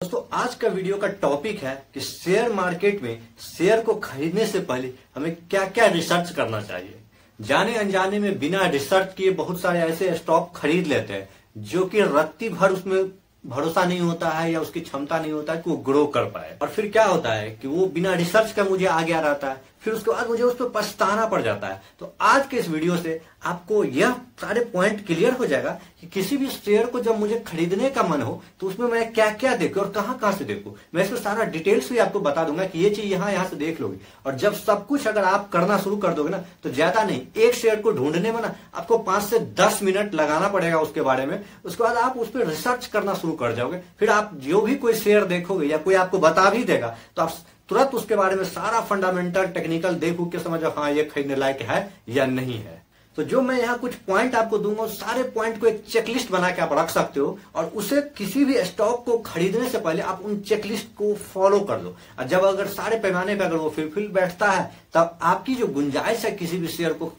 दोस्तों आज का वीडियो का टॉपिक है कि शेयर मार्केट में शेयर को खरीदने से पहले हमें क्या क्या रिसर्च करना चाहिए। जाने अनजाने में बिना रिसर्च किए बहुत सारे ऐसे स्टॉक खरीद लेते हैं जो कि रत्ती भर उसमें भरोसा नहीं होता है या उसकी क्षमता नहीं होता है कि वो ग्रो कर पाए, और फिर क्या होता है कि वो बिना रिसर्च का मुझे आ गया रहता है, फिर उसके बाद मुझे उस पर पछताना पड़ जाता है। तो आज के इस वीडियो से आपको यह सारे पॉइंट क्लियर हो जाएगा कि किसी भी शेयर को जब मुझे खरीदने का मन हो तो उसमें मैं क्या क्या देखूं और कहां कहां से देखूं। मैं इसको सारा डिटेल्स भी आपको बता दूंगा कि ये चीज यहां से देख लोगे, और जब सब कुछ अगर आप करना शुरू कर दोगे ना तो ज्यादा नहीं, एक शेयर को ढूंढने में ना आपको 5 से 10 मिनट लगाना पड़ेगा उसके बारे में। उसके बाद आप उस पर रिसर्च करना शुरू कर जाओगे, फिर आप जो भी कोई शेयर देखोगे या कोई आपको बता भी देगा तो आप तुरंत उसके बारे में सारा फंडामेंटल टेक्निकल देखो कि समझो हाँ ये खरीदने लायक है या नहीं है। तो जो मैं यहाँ कुछ पॉइंट आपको दूंगा उस सारे पॉइंट को एक चेकलिस्ट बना के आप रख सकते हो, और उसे किसी भी स्टॉक को खरीदने से पहले आप उन चेकलिस्ट को फॉलो कर लो। और जब अगर सारे पैमाने पर अगर वो फिल बैठता है तब आपकी जो गुंजाइश है किसी भी शेयर को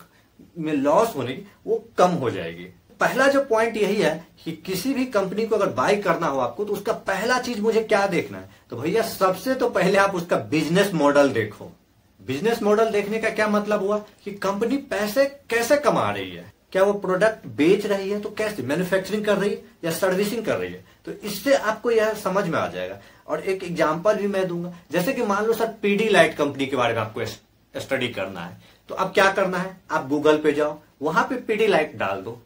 में लॉस होने की वो कम हो जाएगी। पहला जो पॉइंट यही है कि किसी भी कंपनी को अगर बाय करना हो आपको तो उसका पहला चीज मुझे क्या देखना है, तो भैया सबसे तो पहले आप उसका बिजनेस मॉडल देखो। बिजनेस मॉडल देखने का क्या मतलब हुआ कि कंपनी पैसे कैसे कमा रही है, क्या वो प्रोडक्ट बेच रही है तो कैसे मैन्युफैक्चरिंग कर रही है या सर्विसिंग कर रही है, तो इससे आपको यह समझ में आ जाएगा। और एक एग्जांपल भी मैं दूंगा, जैसे कि मान लो सर पीडीलाइट कंपनी के बारे में आपको स्टडी करना है, तो अब क्या करना है, आप गूगल पे जाओ, वहां पे पीडीलाइट डाल दो,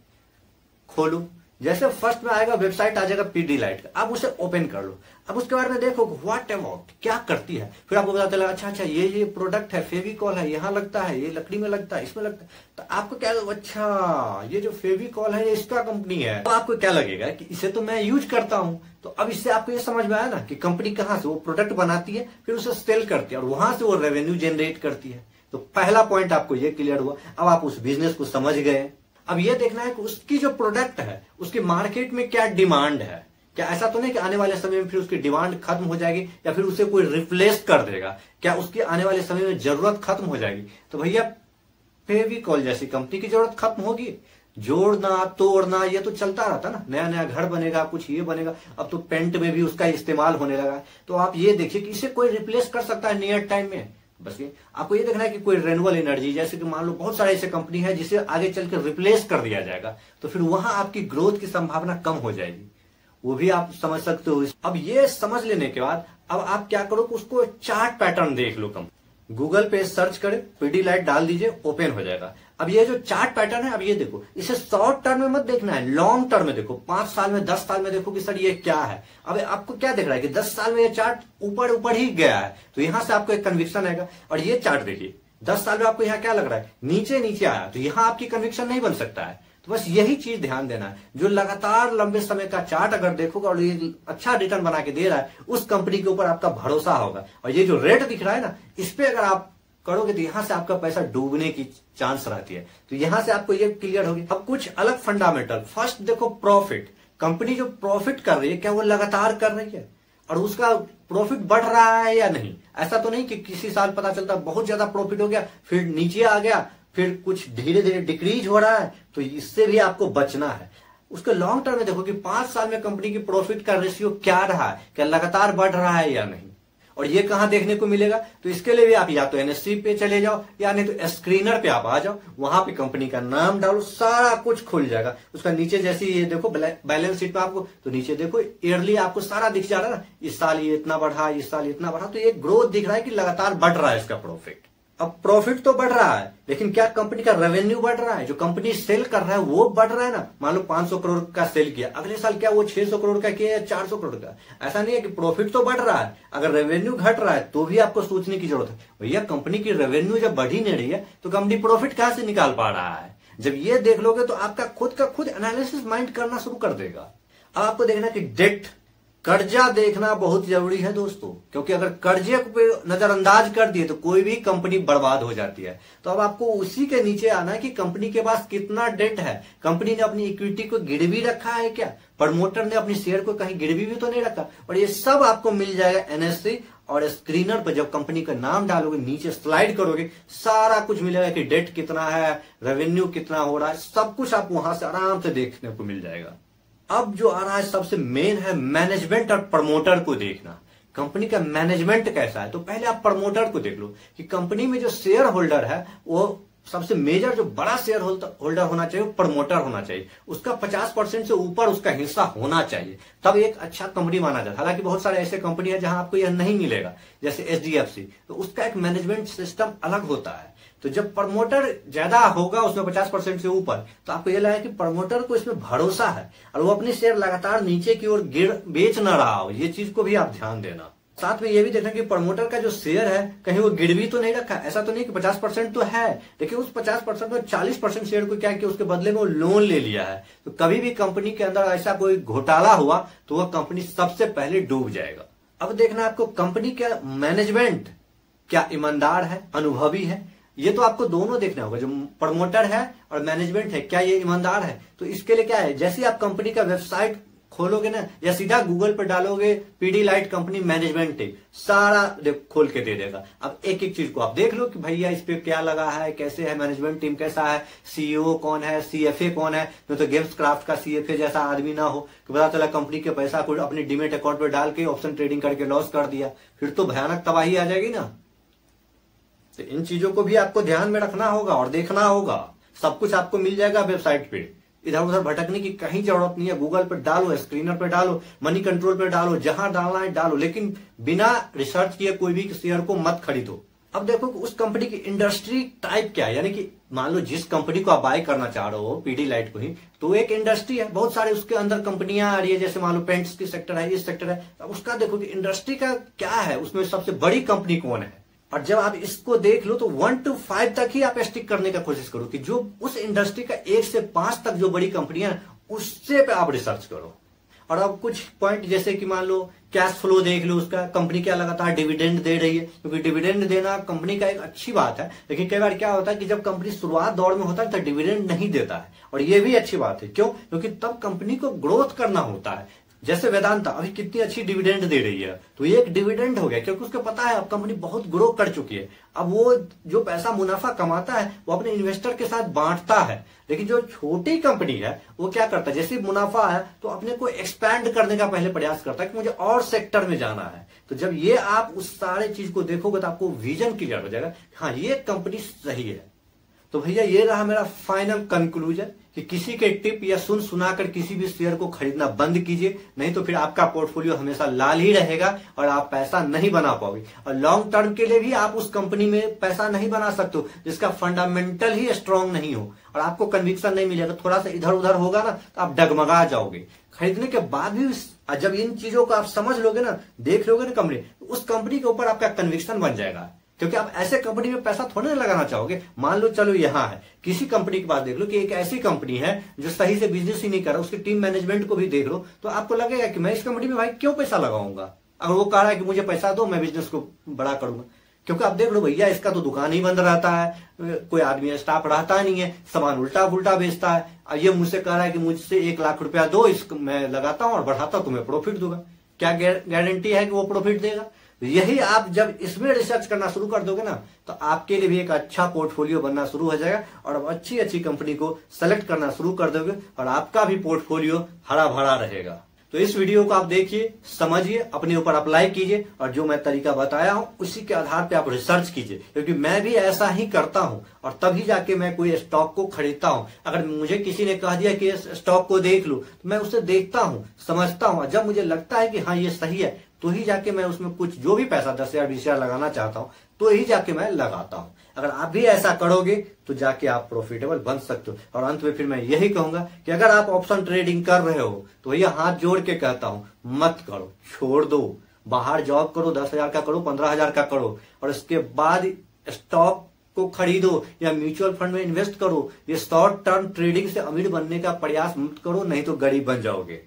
खोलो, जैसे फर्स्ट में आएगा वेबसाइट आ जाएगा पीडीलाइट का, अब उसे ओपन कर लो। अब उसके बारे में देखो व्हाट अबाउट क्या करती है, फिर आपको पता चला अच्छा ये प्रोडक्ट है, फेविकॉल है, यहाँ लगता है, ये लकड़ी में लगता है, इसमें लगता है, तो आपको क्या लगेगा, अच्छा ये जो फेविकॉल है ये इसका कंपनी है, तो आपको क्या लगेगा कि इसे तो मैं यूज करता हूं। तो अब इससे आपको ये समझ में आया ना कि कंपनी कहां से वो प्रोडक्ट बनाती है, फिर उसे सेल करती है और वहां से वो रेवेन्यू जनरेट करती है। तो पहला पॉइंट आपको ये क्लियर हुआ। अब आप उस बिजनेस को समझ गए। अब ये देखना है कि उसकी जो प्रोडक्ट है उसकी मार्केट में क्या डिमांड है। क्या ऐसा तो नहीं कि आने वाले समय में फिर उसकी डिमांड खत्म हो जाएगी या फिर उसे कोई रिप्लेस कर देगा, क्या उसकी आने वाले समय में जरूरत खत्म हो जाएगी। तो भैया फेविकॉल जैसी कंपनी की जरूरत खत्म होगी। जोड़ना तोड़ना ये तो चलता रहता ना, नया नया घर बनेगा, कुछ ये बनेगा, अब तो पेंट में भी उसका इस्तेमाल होने लगा। तो आप ये देखिए कि इसे कोई रिप्लेस कर सकता है नियर टाइम में। बस ये आपको ये देखना है कि कोई रेन्युअल एनर्जी, जैसे कि मान लो बहुत सारे ऐसे कंपनी है जिसे आगे चल के रिप्लेस कर दिया जाएगा, तो फिर वहां आपकी ग्रोथ की संभावना कम हो जाएगी, वो भी आप समझ सकते हो। अब ये समझ लेने के बाद अब आप क्या करो कि उसको चार्ट पैटर्न देख लो। गूगल पे सर्च करें, पीडीलाइट डाल दीजिए, ओपन हो जाएगा। अब ये जो चार्ट पैटर्न है, अब ये देखो, इसे शॉर्ट टर्म में मत देखना है, लॉन्ग टर्म में देखो, 5 साल में 10 साल में देखो कि सर ये क्या है। अब आपको क्या दिख रहा है कि 10 साल में ये चार्ट ऊपर ऊपर ही गया है, तो यहां से आपको एक कन्विक्शन आएगा। और ये चार्ट देखिए 10 साल में आपको यहाँ क्या लग रहा है, नीचे नीचे आया, तो यहाँ आपकी कन्विक्शन नहीं बन सकता है। तो बस यही चीज ध्यान देना है, जो लगातार लंबे समय का चार्ट अगर देखोगे और ये अच्छा रिटर्न बना के दे रहा है, उस कंपनी के ऊपर आपका भरोसा होगा। और ये जो रेट दिख रहा है ना, इस पे अगर आप करोगे तो यहां से आपका पैसा डूबने की चांस रहती है। तो यहां से आपको ये क्लियर होगी। अब कुछ अलग फंडामेंटल, फर्स्ट देखो प्रॉफिट, कंपनी जो प्रॉफिट कर रही है क्या वो लगातार कर रही है और उसका प्रॉफिट बढ़ रहा है या नहीं। ऐसा तो नहीं कि किसी साल पता चलता बहुत ज्यादा प्रॉफिट हो गया फिर नीचे आ गया, फिर कुछ धीरे धीरे डिक्रीज हो रहा है, तो इससे भी आपको बचना है। उसके लॉन्ग टर्म में देखो कि 5 साल में कंपनी की प्रॉफिट का रेशियो क्या रहा है, क्या लगातार बढ़ रहा है या नहीं। और ये कहां देखने को मिलेगा, तो इसके लिए भी आप या तो एनएससी पे चले जाओ या नहीं तो स्क्रीनर पे आप आ जाओ, वहां पे कंपनी का नाम डालो, सारा कुछ खुल जाएगा। उसका नीचे जैसे ये देखो बैलेंस शीट पे आपको, तो नीचे देखो ईयरली आपको सारा दिख जा रहा है ना, इस साल ये इतना बढ़ा, इस साल इतना बढ़ा, तो ये ग्रोथ दिख रहा है कि लगातार बढ़ रहा है इसका प्रॉफिट। अब प्रॉफिट तो बढ़ रहा है, लेकिन क्या कंपनी का रेवेन्यू बढ़ रहा है, जो कंपनी सेल कर रहा है वो बढ़ रहा है ना। मान लो 500 करोड़ का सेल किया, अगले साल क्या वो 600 करोड़ का किया या 400 करोड़ का। ऐसा नहीं है कि प्रॉफिट तो बढ़ रहा है, अगर रेवेन्यू घट रहा है तो भी आपको सोचने की जरूरत है, भैया कंपनी की रेवेन्यू जब बढ़ ही नहीं रही है तो कंपनी प्रॉफिट कहां से निकाल पा रहा है। जब ये देख लोगे तो आपका खुद एनालिसिस माइंड करना शुरू कर देगा। अब आपको देखना कि डेट, कर्जा देखना बहुत जरूरी है दोस्तों, क्योंकि अगर कर्जे पे नजरअंदाज कर दिए तो कोई भी कंपनी बर्बाद हो जाती है। तो अब आपको उसी के नीचे आना है कि कंपनी के पास कितना डेट है, कंपनी ने अपनी इक्विटी को गिरवी रखा है क्या, प्रमोटर ने अपनी शेयर को कहीं गिरवी भी तो नहीं रखा। और ये सब आपको मिल जाएगा एनएससी और स्क्रीनर पर। जब कंपनी का नाम डालोगे, नीचे स्लाइड करोगे, सारा कुछ मिलेगा कि डेट कितना है, रेवेन्यू कितना हो रहा है, सब कुछ आप वहां से आराम से देखने को मिल जाएगा। अब जो आ रहा है सबसे मेन है मैनेजमेंट और प्रमोटर को देखना। कंपनी का मैनेजमेंट कैसा है, तो पहले आप प्रमोटर को देख लो कि कंपनी में जो शेयर होल्डर है वो सबसे मेजर जो बड़ा शेयर होल्डर होना चाहिए वो प्रमोटर होना चाहिए। उसका 50% से ऊपर उसका हिस्सा होना चाहिए, तब एक अच्छा कंपनी माना जाता है। हालांकि बहुत सारे ऐसे कंपनी है जहां आपको यह नहीं मिलेगा, जैसे HDFC, तो उसका एक मैनेजमेंट सिस्टम अलग होता है। तो जब प्रमोटर ज्यादा होगा उसमें 50% से ऊपर, तो आपको यह लगा कि प्रमोटर को इसमें भरोसा है और वो अपनी शेयर लगातार नीचे की ओर बेच ना रहा हो, ये चीज को भी आप ध्यान देना। साथ में ये भी देखना कि प्रमोटर का जो शेयर है कहीं वो गिरवी तो नहीं रखा। ऐसा तो नहीं कि 50% तो है, लेकिन उस 50% में 40% शेयर को क्या किया, उसके बदले में वो लोन ले लिया है। तो कभी भी कंपनी के अंदर ऐसा कोई घोटाला हुआ तो वह कंपनी सबसे पहले डूब जाएगा। अब देखना आपको कंपनी का मैनेजमेंट क्या ईमानदार है, अनुभवी है, ये तो आपको दोनों देखना होगा। जो प्रमोटर है और मैनेजमेंट है क्या ये ईमानदार है। तो इसके लिए क्या है, जैसे आप कंपनी का वेबसाइट खोलोगे ना या सीधा गूगल पर डालोगे पीडीलाइट कंपनी मैनेजमेंट टीम, सारा खोल के दे देगा। अब एक एक चीज को आप देख लो कि भैया इस पे क्या लगा है, कैसे है, मैनेजमेंट टीम कैसा है, सीईओ कौन है, सीएफए कौन है। तो गेम्स क्राफ्ट का सीएफए जैसा आदमी ना हो कि पता चला कंपनी के पैसा को अपनी डीमेट अकाउंट पर डाल के ऑप्शन ट्रेडिंग करके लॉस कर दिया, फिर तो भयानक तबाही आ जाएगी ना। तो इन चीजों को भी आपको ध्यान में रखना होगा और देखना होगा। सब कुछ आपको मिल जाएगा वेबसाइट पे, इधर उधर भटकने की कहीं जरूरत नहीं है। गूगल पर डालो, स्क्रीनर पर डालो, मनी कंट्रोल पर डालो, जहां डालना है डालो, लेकिन बिना रिसर्च किए कोई भी शेयर को मत खरीदो। अब देखो कि उस कंपनी की इंडस्ट्री टाइप क्या है, यानी कि मान लो जिस कंपनी को आप बाय करना चाह रहे हो पीडीलाइट को ही, तो एक इंडस्ट्री है, बहुत सारे उसके अंदर कंपनियां आ रही है, जैसे मान लो पेंट्स की सेक्टर है, इस सेक्टर है। अब उसका देखो कि इंडस्ट्री का क्या है, उसमें सबसे बड़ी कंपनी कौन है। और जब आप इसको देख लो तो 1 to 5 तक ही आप स्टिक करने का कोशिश करो कि जो उस इंडस्ट्री का 1 से 5 तक जो बड़ी कंपनियां उससे पे आप रिसर्च करो। और अब कुछ पॉइंट जैसे कि मान लो कैश फ्लो देख लो, उसका कंपनी क्या लगातार डिविडेंड दे रही है, क्योंकि डिविडेंड देना कंपनी का एक अच्छी बात है। लेकिन कई बार क्या होता है कि जब कंपनी शुरुआत दौर में होता है तो डिविडेंड नहीं देता है, और ये भी अच्छी बात है। क्यों? क्योंकि तब कंपनी को ग्रोथ करना होता है। जैसे वेदांता अभी कितनी अच्छी डिविडेंड दे रही है, तो ये एक डिविडेंड हो गया, क्योंकि उसको पता है अब कंपनी बहुत ग्रो कर चुकी है। अब वो जो पैसा मुनाफा कमाता है वो अपने इन्वेस्टर के साथ बांटता है। लेकिन जो छोटी कंपनी है वो क्या करता है, जैसे मुनाफा है तो अपने को एक्सपैंड करने का पहले प्रयास करता है कि मुझे और सेक्टर में जाना है। तो जब ये आप उस सारे चीज को देखोगे तो आपको विजन क्लियर हो जाएगा, हाँ ये कंपनी सही है। तो भैया ये रहा मेरा फाइनल कंक्लूजन कि किसी के टिप या सुनाकर किसी भी शेयर को खरीदना बंद कीजिए, नहीं तो फिर आपका पोर्टफोलियो हमेशा लाल ही रहेगा और आप पैसा नहीं बना पाओगे। और लॉन्ग टर्म के लिए भी आप उस कंपनी में पैसा नहीं बना सकते हो जिसका फंडामेंटल ही स्ट्रांग नहीं हो और आपको कन्विक्शन नहीं मिलेगा। थोड़ा सा इधर उधर होगा ना तो आप डगमगा जाओगे। खरीदने के बाद भी जब इन चीजों को आप समझ लोगे ना, देख लोगे ना कंपनी, उस कंपनी के ऊपर आपका कन्विक्शन बन जाएगा। क्योंकि आप ऐसे कंपनी में पैसा थोड़े ना लगाना चाहोगे। मान लो चलो यहां है, किसी कंपनी के पास देख लो कि एक ऐसी कंपनी है जो सही से बिजनेस ही नहीं कर रहा, उसकी टीम मैनेजमेंट को भी देख लो, तो आपको लगेगा कि मैं इस कंपनी में भाई क्यों पैसा लगाऊंगा। अगर वो कह रहा है कि मुझे पैसा दो मैं बिजनेस को बड़ा करूंगा, क्योंकि आप देख लो भैया इसका तो दुकान ही बंद रहता है, कोई आदमी स्टाफ रहता नहीं है, सामान उल्टा पुल्टा बेचता है। और ये मुझसे कह रहा है कि मुझसे 1 लाख रुपया दो, इसको मैं लगाता हूं और बढ़ाता हूं, तुम्हें प्रॉफिट दूंगा। क्या गारंटी है कि वो प्रॉफिट देगा? यही आप जब इसमें रिसर्च करना शुरू कर दोगे ना तो आपके लिए भी एक अच्छा पोर्टफोलियो बनना शुरू हो जाएगा और आप अच्छी अच्छी कंपनी को सेलेक्ट करना शुरू कर दोगे और आपका भी पोर्टफोलियो हरा भरा रहेगा। तो इस वीडियो को आप देखिए, समझिए, अपने ऊपर अप्लाई कीजिए और जो मैं तरीका बताया हूं उसी के आधार पे आप रिसर्च कीजिए, क्योंकि मैं भी ऐसा ही करता हूं और तभी जाके मैं कोई स्टॉक को खरीदता हूं। अगर मुझे किसी ने कह दिया कि इस स्टॉक को देख लो तो मैं उसे देखता हूं, समझता हूं, जब मुझे लगता है कि हाँ ये सही है तो ही जाके मैं उसमें कुछ जो भी पैसा 10,000 20,000 लगाना चाहता हूं तो ही जाके मैं लगाता हूं। अगर आप भी ऐसा करोगे तो जाके आप प्रॉफिटेबल बन सकते हो। और अंत में फिर मैं यही कहूंगा कि अगर आप ऑप्शन ट्रेडिंग कर रहे हो तो भैया हाथ जोड़ के कहता हूं मत करो, छोड़ दो। बाहर जॉब करो, 10,000 का करो, 15,000 का करो और उसके बाद स्टॉक को खरीदो या म्यूचुअल फंड में इन्वेस्ट करो। ये शॉर्ट टर्म ट्रेडिंग से अमीर बनने का प्रयास मत करो, नहीं तो गरीब बन जाओगे।